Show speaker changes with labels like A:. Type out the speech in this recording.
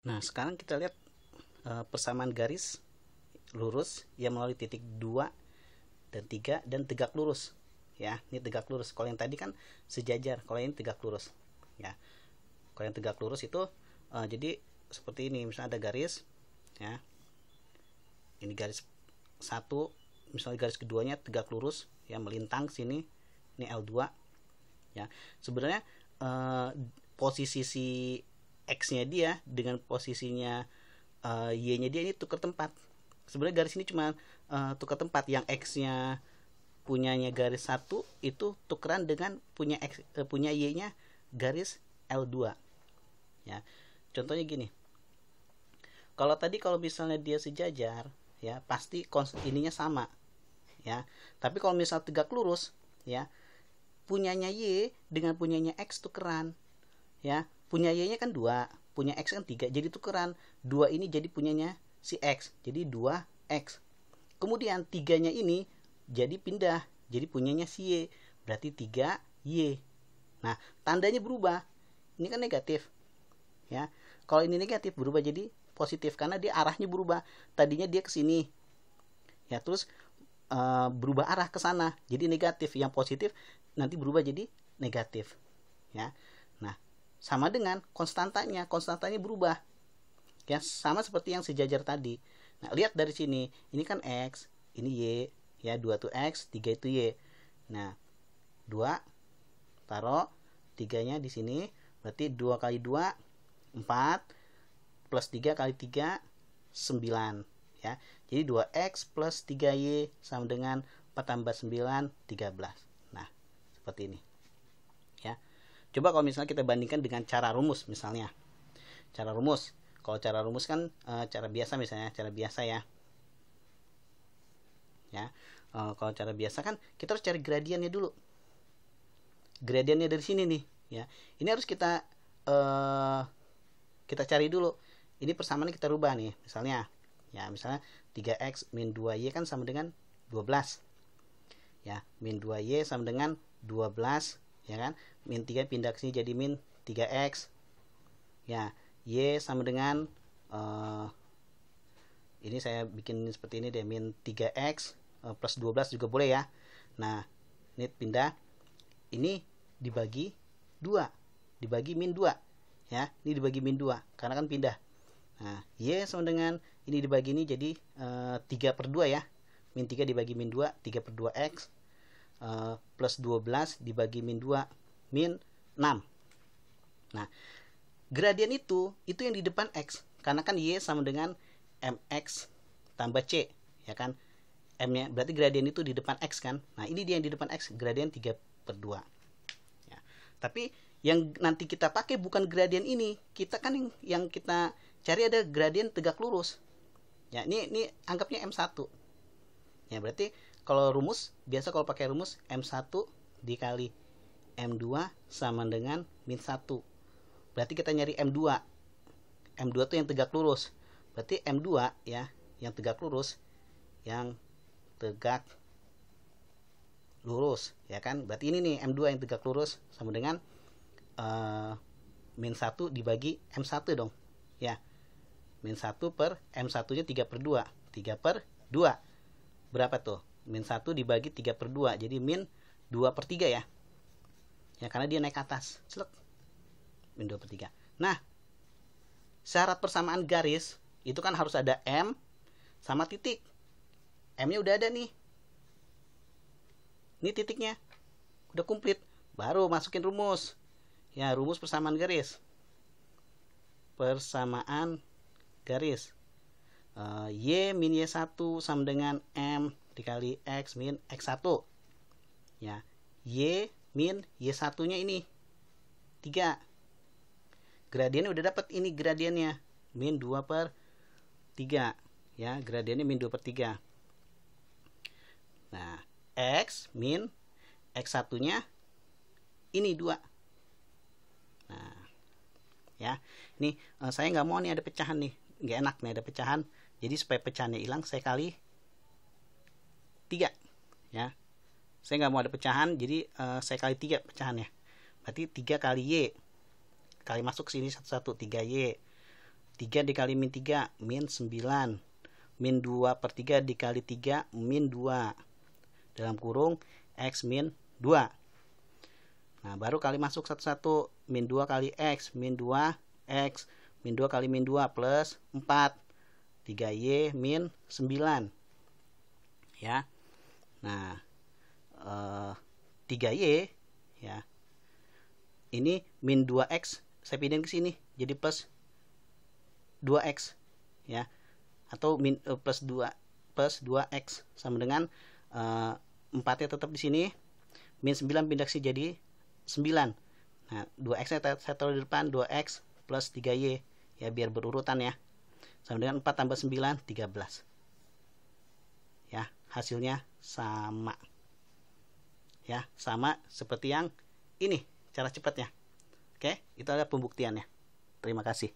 A: Nah, sekarang kita lihat persamaan garis lurus yang melalui titik 2 dan 3 dan tegak lurus. Ya, ini tegak lurus. Kalau yang tadi kan sejajar, kalau ini tegak lurus. Ya. Kalau yang tegak lurus itu jadi seperti ini, misalnya ada garis ya. Ini garis satu, misalnya garis keduanya tegak lurus ya, melintang sini. Ini L2 ya. Sebenarnya posisi si X-nya dia dengan posisinya Y-nya dia ini tukar tempat. Sebenarnya garis ini cuma tukar tempat. Yang X-nya punyanya garis 1 itu tukeran dengan punya Y-nya garis L2 ya. Contohnya gini, kalau misalnya dia sejajar ya, pasti ininya sama ya. Tapi kalau misal tegak lurus ya, punyanya Y dengan punyanya X tukeran ya. Punya Y nya kan 2, punya X kan 3, jadi tukeran. 2 ini jadi punyanya si X, jadi 2X. Kemudian 3 nya ini jadi pindah, jadi punyanya si Y, berarti 3Y. Nah, tandanya berubah, ini kan negatif ya. Kalau ini negatif berubah jadi positif karena dia arahnya berubah. Tadinya dia ke sini ya, terus berubah arah ke sana jadi negatif. Yang positif nanti berubah jadi negatif ya. Nah, sama dengan konstantanya berubah ya, sama seperti yang sejajar tadi. Nah, lihat dari sini, ini kan X, ini Y ya, 2 itu X, 3 itu Y. Nah, 2 taruh 3 nya di sini, berarti 2 kali 2 4 plus 3 kali 3 9 ya. Jadi 2X plus 3Y sama dengan 4 tambah 9 13. Nah, seperti ini ya. Coba kalau misalnya kita bandingkan dengan cara rumus misalnya. Cara rumus. Kalau cara rumus kan cara biasa misalnya, cara biasa ya. Ya. Kalau cara biasa kan kita harus cari gradiennya dulu. Gradiennya dari sini nih ya. Ini harus kita cari dulu. Ini persamaan kita rubah nih. Misalnya ya, misalnya 3X min 2Y kan sama dengan 12. Ya, min 2Y sama dengan 12 ya kan. Min 3 pindah ke sini jadi min 3X. Ya, Y sama dengan ini saya bikin seperti ini deh, min 3X plus 12 juga boleh ya. Nah, ini pindah, ini dibagi 2, dibagi min 2 ya, ini dibagi min 2 karena kan pindah. Nah, Y sama dengan ini dibagi ini jadi 3/2 ya. Min 3 dibagi min 2, 3/2X plus 12 dibagi min 2, min 6. Nah, gradien itu yang di depan X, karena kan Y sama dengan MX tambah C ya kan. M-nya berarti gradien itu di depan X kan. Nah, ini dia yang di depan X, gradien 3/2 ya. Tapi yang nanti kita pakai bukan gradien ini. Kita kan yang kita cari ada gradien tegak lurus ya. Ini anggapnya M1 ya. Berarti kalau rumus biasa, kalau pakai rumus M1 dikali M2 sama dengan min 1. Berarti kita nyari M2. M2 itu yang tegak lurus. Berarti M2 ya, yang tegak lurus, yang tegak lurus ya kan. Berarti ini nih M2 yang tegak lurus sama dengan min 1 dibagi M1 dong ya. Min 1 per M1 nya 3/2, 3/2 berapa tuh? Min 1 dibagi 3/2 jadi min 2/3 ya. Ya, karena dia naik ke atas. Selek. Min 2/3. Nah, syarat persamaan garis itu kan harus ada M sama titik. M-nya udah ada nih. Ini titiknya. Udah komplit. Baru masukin rumus. Ya, rumus persamaan garis. Persamaan garis. Y min Y1 sama dengan M dikali X min X1. Ya, Y min Y1-nya ini 3. Gradiennya udah dapat, ini gradiennya min 2/3 ya, gradiennya min 2/3. Nah, X min X1-nya ini 2. Nah ya, ini saya nggak mau nih ada pecahan nih, nggak enak nih ada pecahan. Jadi supaya pecahannya hilang, saya kali 3 ya. Saya nggak mau ada pecahan, jadi saya kali 3 pecahannya. Berarti 3 kali Y, kali masuk sini 1 1, 3Y 3 dikali min 3 min 9, min 2/3 dikali 3 min 2, dalam kurung X min 2. Nah, baru kali masuk satu-satu. Min 2 kali X, min 2 X, min 2 kali min 2 plus 4, 3Y min 9. Ya. Nah, 3Y ya. Ini min 2X saya pindahin ke sini jadi plus 2X ya. Atau plus 2X sama dengan 4-nya tetap di sini. Min 9 pindah ke sini jadi 9. Nah, 2X nya saya taruh di depan, 2X plus 3Y ya, biar berurutan ya. Sama dengan 4 tambah 9 13. Ya, hasilnya sama. Ya, sama seperti yang ini cara cepatnya. Oke, itu adalah pembuktiannya. Terima kasih.